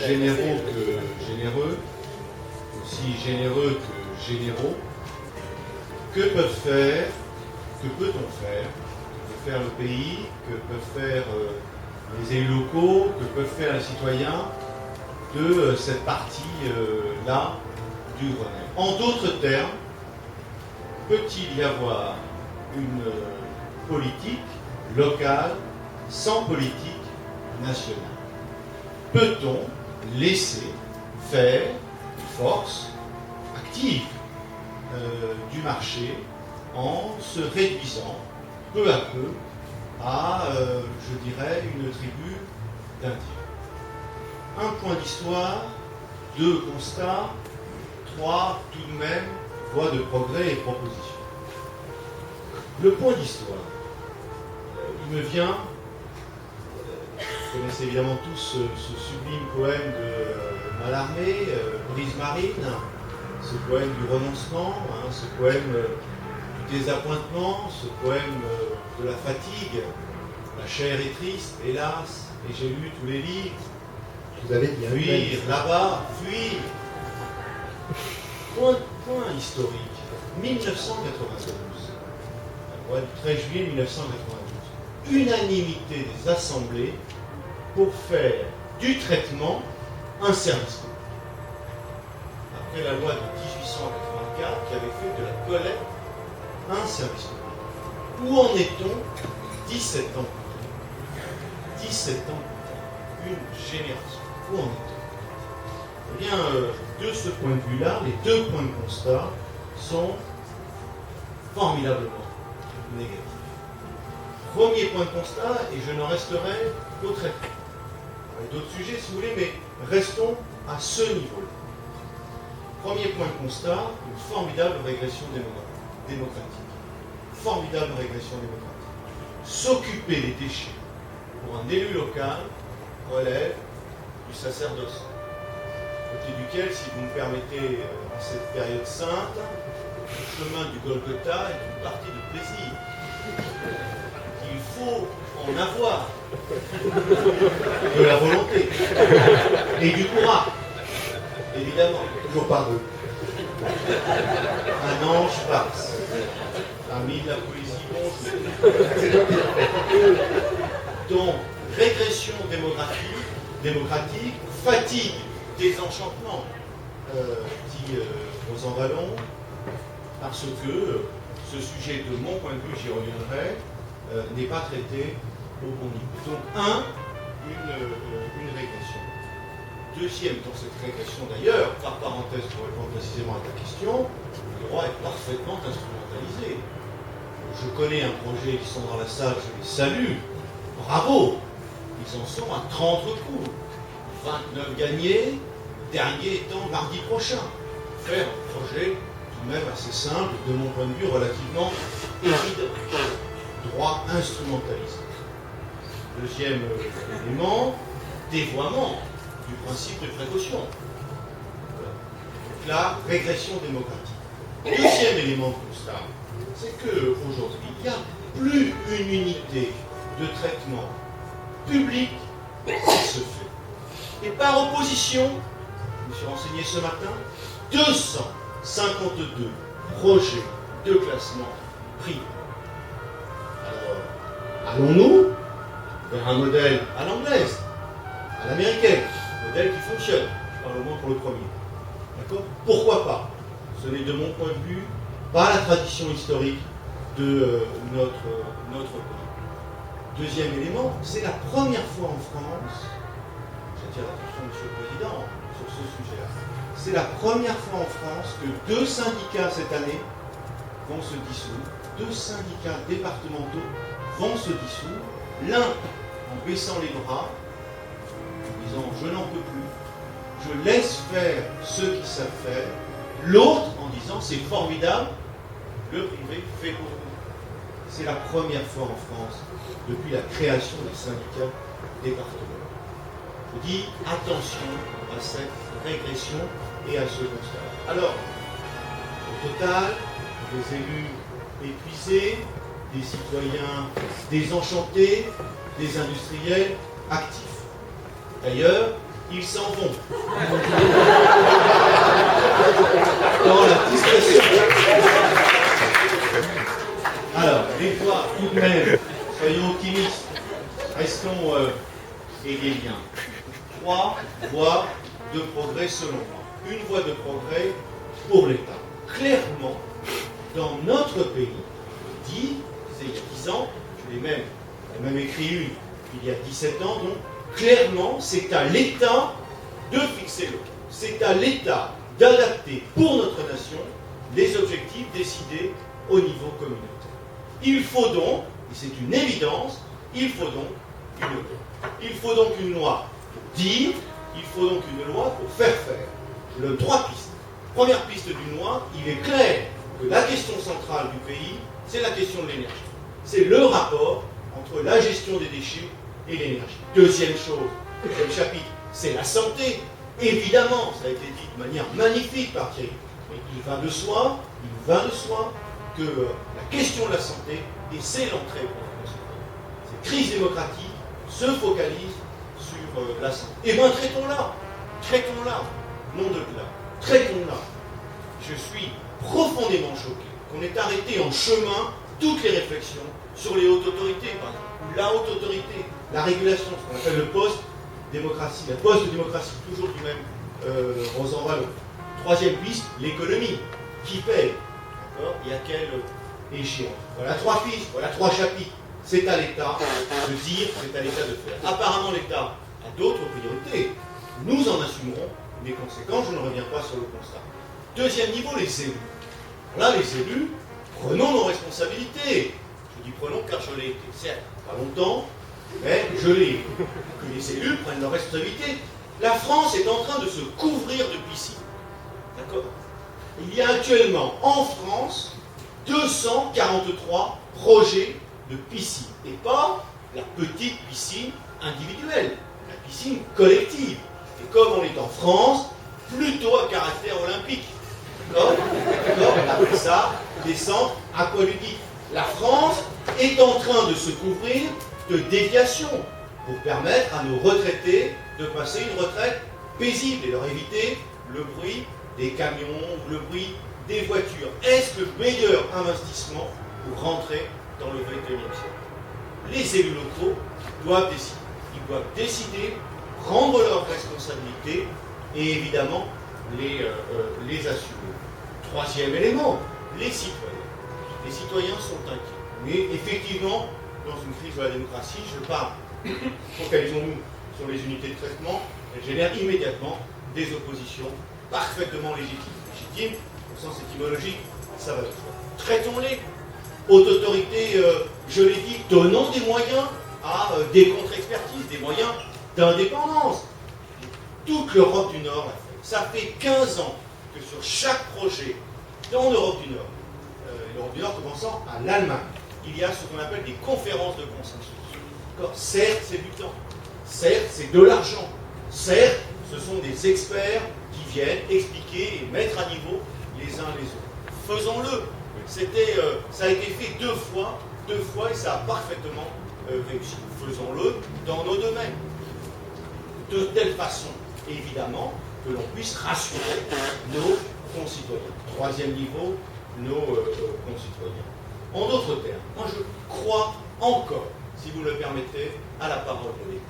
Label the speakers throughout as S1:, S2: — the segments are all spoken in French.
S1: généraux que généreux, aussi généreux que généraux. Que peut-on faire? Que peut faire le pays? Que peuvent faire les élus locaux? Que peuvent faire les citoyens de cette partie-là du Grenelle? En d'autres termes, peut-il y avoir une politique locale sans politique nationale? Peut-on laisser faire une force active du marché en se réduisant peu à peu à, je dirais, une tribu d'Indiens? Un point d'histoire, deux constats, trois tout de même voies de progrès et propositions. Le point d'histoire, il me vient, vous connaissez évidemment tous ce sublime poème de Mallarmé, Brise marine, ce poème du renoncement, ce poème du désappointement, ce poème de la fatigue. La chair est triste, hélas, et j'ai lu tous les livres.
S2: Vous avez bien
S1: Fuir là-bas, fuir. Point historique, 1992. La loi du 13 juillet 1992. Unanimité des assemblées pour faire du traitement un service public. Après la loi de 1884 qui avait fait de la collecte un service public. Où en est-on 17 ans plus tard? 17 ans plus tard, une génération. Où en est-on? Eh bien, de ce point de vue-là, les deux points de constat sont formidablement négatifs. Premier point de constat, et je n'en resterai qu'au traitement. Il y a d'autres sujets si vous voulez, mais restons à ce niveau-là. Premier point de constat, une formidable régression démocratique. Formidable régression démocratique. S'occuper des déchets pour un élu local relève du sacerdoce, côté duquel, si vous me permettez, en cette période sainte, le chemin du Golgotha est une partie de plaisir. Il faut en avoir de la volonté et du courage, évidemment.
S2: Toujours par deux.
S1: Un ange passe. Ami de la poésie, bonjour. Donc, régression démocratique, fatigue, désenchantement, dit Rosan Vallon, parce que ce sujet, de mon point de vue, j'y reviendrai, n'est pas traité au bon niveau. Donc, une régression. Deuxième, dans cette régression d'ailleurs, par parenthèse pour répondre précisément à ta question, le droit est parfaitement instrumentalisé. Je connais un projet qui sont dans la salle, je les salue. Bravo! Ils en sont à 30 recours. 29 gagnés, dernier étant mardi prochain. Faire un projet tout de même assez simple, de mon point de vue relativement évident. Droit instrumentalisé. Deuxième élément, dévoiement du principe de précaution. Donc là, régression démocratique. Deuxième élément de constat, c'est qu'aujourd'hui, il n'y a plus une unité de traitement public qui se fait. Et par opposition, je me suis renseigné ce matin, 252 projets de classement privés. Alors, allons-nous vers un modèle à l'anglaise, à l'américaine, un modèle qui fonctionne, je parle au moins pour le premier. D'accord? Pourquoi pas? Ce n'est de mon point de vue pas la tradition historique de notre pays. Deuxième élément, c'est la première fois en France, j'attire l'attention de M. le Président sur ce sujet-là, c'est la première fois en France que deux syndicats cette année vont se dissoudre, deux syndicats départementaux vont se dissoudre, l'un en baissant les bras, en disant je n'en peux plus, je laisse faire ceux qui savent faire, l'autre en disant c'est formidable, le privé fait pour nous. C'est la première fois en France depuis la création des syndicats départementaux. Je dis attention à cette régression et à ce constat. Alors, au total, des élus épuisés, des citoyens désenchantés, des industriels actifs. D'ailleurs, ils s'en vont. Dans la discrétion. Alors, des fois, tout de même, soyons optimistes, restons hégéliens. 3 voies de progrès selon moi. Une voie de progrès pour l'État. Clairement, dans notre pays, il y a 10 ans, je l'ai même écrit une il y a 17 ans, donc clairement, c'est à l'État de fixer le cap. C'est à l'État d'adapter pour notre nation les objectifs décidés au niveau communautaire. Il faut donc, et c'est une évidence, il faut donc une loi. Il faut donc une loi pour dire, il faut donc une loi pour faire faire. Je donne 3 pistes. Première piste d'une loi, il est clair que la question centrale du pays, c'est la question de l'énergie. C'est le rapport entre la gestion des déchets et l'énergie. Deuxième chose, deuxième chapitre, c'est la santé. Évidemment, ça a été dit de manière magnifique par Thierry. Mais il va de soi que la question de la santé, et c'est l'entrée pour la concitoyens. Cette crise démocratique se focalise sur la santé. Eh bien, traitons-la, non de là, traitons-la. Je suis profondément choqué qu'on ait arrêté en chemin toutes les réflexions sur les hautes autorités, par exemple, ou la haute autorité, la régulation, ce qu'on appelle le post-démocratie, la post-démocratie, toujours du même Rosanvallon. Troisième piste, l'économie. Qui paye? Et à quelle échéance? Voilà 3 pistes, voilà 3 chapitres. C'est à l'État de dire, c'est à l'État de faire. Apparemment, l'État a d'autres priorités. Nous en assumerons les conséquences, je ne reviens pas sur le constat. Deuxième niveau, les élus. Là, les élus, prenons nos responsabilités. Je dis prenons car je l'ai été, certes, pas longtemps, mais je l'ai été. Que les élus prennent leurs responsabilités. La France est en train de se couvrir de piscines. D'accord? Il y a actuellement en France 243 projets de piscine. Et pas la petite piscine individuelle, la piscine collective. Et comme on est en France, plutôt à caractère olympique. D'accord? On appelle ça des centres aqualudiques. La France est en train de se couvrir de déviations pour permettre à nos retraités de passer une retraite paisible et leur éviter le bruit des camions, le bruit des voitures. Est-ce le meilleur investissement pour rentrer dans le XXIe siècle? Les élus locaux doivent décider. Ils doivent décider, prendre leurs responsabilités et évidemment les assumer. Troisième élément, les citoyens. Les citoyens sont inquiets. Mais effectivement, dans une crise de la démocratie, je parle, focalisons-nous sur les unités de traitement, elles génèrent immédiatement des oppositions parfaitement légitimes, au sens étymologique, ça va de soi. Traitons-les. Haute autorité, je l'ai dit, donnons des moyens à des contre-expertises, des moyens d'indépendance. Toute l'Europe du Nord l'a fait. Ça fait 15 ans que sur chaque projet dans l'Europe du Nord, l'Europe du Nord commençant à l'Allemagne, il y a ce qu'on appelle des conférences de consensus. Certes, c'est du temps. Certes, c'est de l'argent. Certes, ce sont des experts qui viennent expliquer et mettre à niveau les uns les autres. Faisons-le. Ça a été fait deux fois et ça a parfaitement réussi. Faisons-le dans nos domaines. De telle façon, évidemment, que l'on puisse rassurer nos concitoyens. Troisième niveau, nos concitoyens. En d'autres termes, moi je crois encore, si vous le permettez, à la parole de l'État.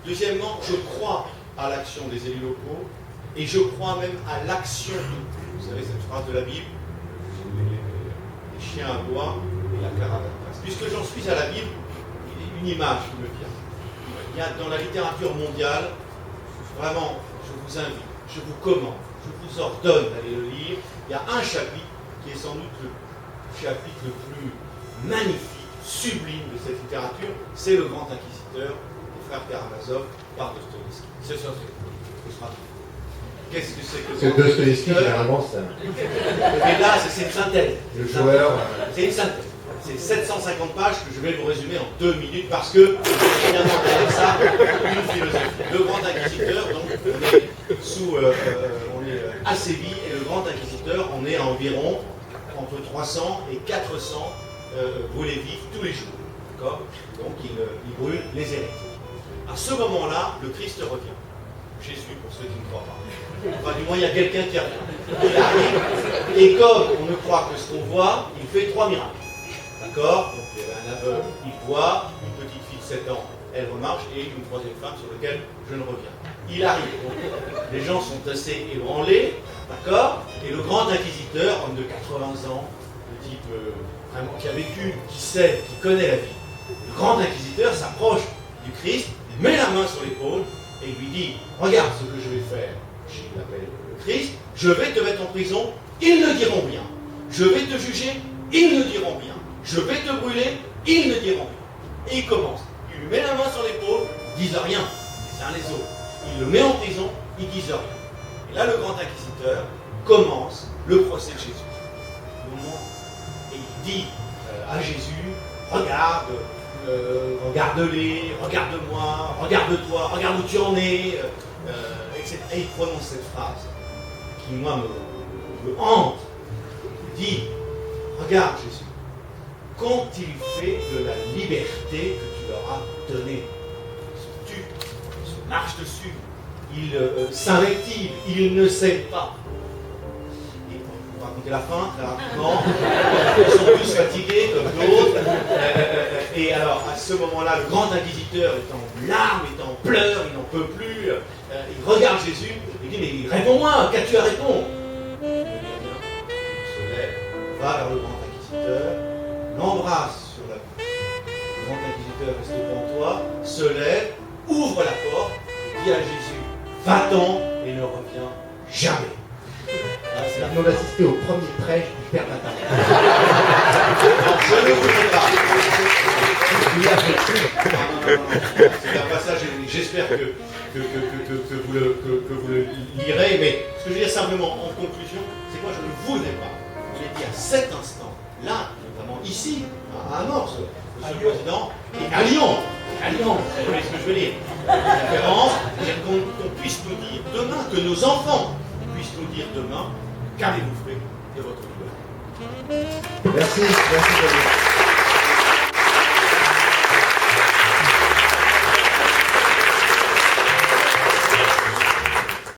S1: Deuxièmement, je crois à l'action des élus locaux et je crois même à l'action, vous savez cette phrase de la Bible, les chiens aboient et la caravane passe. Puisque j'en suis à la Bible, il y a une image qui me vient. Il y a dans la littérature mondiale, vraiment, je vous invite, je vous commande, je vous ordonne d'aller le lire. Il y a un chapitre qui est sans doute le chapitre le plus magnifique, sublime de cette littérature, c'est le Grand Inquisiteur des frères Karamazov par Dostoïevski. C'est ça, qu'est-ce que c'est que
S2: c'est Dostoïevski, généralement, ça.
S1: Mais là, c'est une synthèse.
S2: Le joueur.
S1: C'est une synthèse. C'est 750 pages que je vais vous résumer en 2 minutes parce que, évidemment, derrière ça, une philosophie. Le Grand Inquisiteur, donc, on est à Séville, et le Grand Inquisiteur, on est à environ entre 300 et 400 brûlés vifs tous les jours. D'accord? Donc, il brûle les hérétiques. À ce moment-là, le Christ revient. Jésus, pour ceux qui ne croient pas. Enfin, du moins, il y a quelqu'un qui revient. Il arrive, et comme on ne croit que ce qu'on voit, il fait 3 miracles. D'accord? Donc, il y avait un aveugle, il voit, une petite fille de 7 ans, elle remarche, et une troisième femme sur laquelle je ne reviens. Il arrive. Donc, les gens sont assez ébranlés, d'accord? Et le grand inquisiteur, homme de 80 ans, le type vraiment qui a vécu, qui sait, qui connaît la vie, le grand inquisiteur s'approche du Christ, il met la main sur l'épaule et lui dit, regarde ce que je vais faire. Il appelle le Christ, je vais te mettre en prison, ils ne diront rien. Je vais te juger, ils ne diront rien. Je vais te brûler, ils ne diront rien. Et il commence. Il lui met la main sur l'épaule, ils ne disent rien, les uns les autres. Il le met en prison, ils ne disent rien. Et là, le grand inquisiteur commence le procès de Jésus. Et il dit à Jésus, regarde, regarde-les, regarde-moi, regarde-toi, regarde où tu en es, etc. Et il prononce cette phrase qui, moi, me hante. Il dit, regarde Jésus, qu'ont-ils fait de la liberté que tu leur as donnée? Ils se tuent, ils se marchent dessus, ils s'invectivent, ils ne s'aiment pas. Et pour raconter la fin, très rapidement, ils sont tous fatigués comme d'autres. Et alors, à ce moment-là, le grand inquisiteur est en larmes, est en pleurs, il n'en peut plus. Il regarde Jésus, il dit, mais réponds-moi, qu'as-tu à répondre? Il ne dit rien, il se lève, va vers le grand inquisiteur, l'embrasse sur la bouche. Le grand inquisiteur reste devant toi, se lève, ouvre la porte, et dit à Jésus, va-t'en et ne reviens jamais.
S2: C'est la demande d'assister au premier prêche du Père Matin.
S1: Je ne vous dis pas. C'est un passage, j'espère que vous le lirez, mais ce que je veux dire simplement en conclusion, c'est que moi je ne voudrais pas. Je l'ai dit à cet instant, là, notamment ici, à Amorce, Monsieur le Président, et à Lyon, vous voyez ce que je veux dire. La conférence, qu'on puisse nous dire demain, que nos enfants puissent nous dire demain, qu'avez-vous fait de votre liberté.
S2: Merci.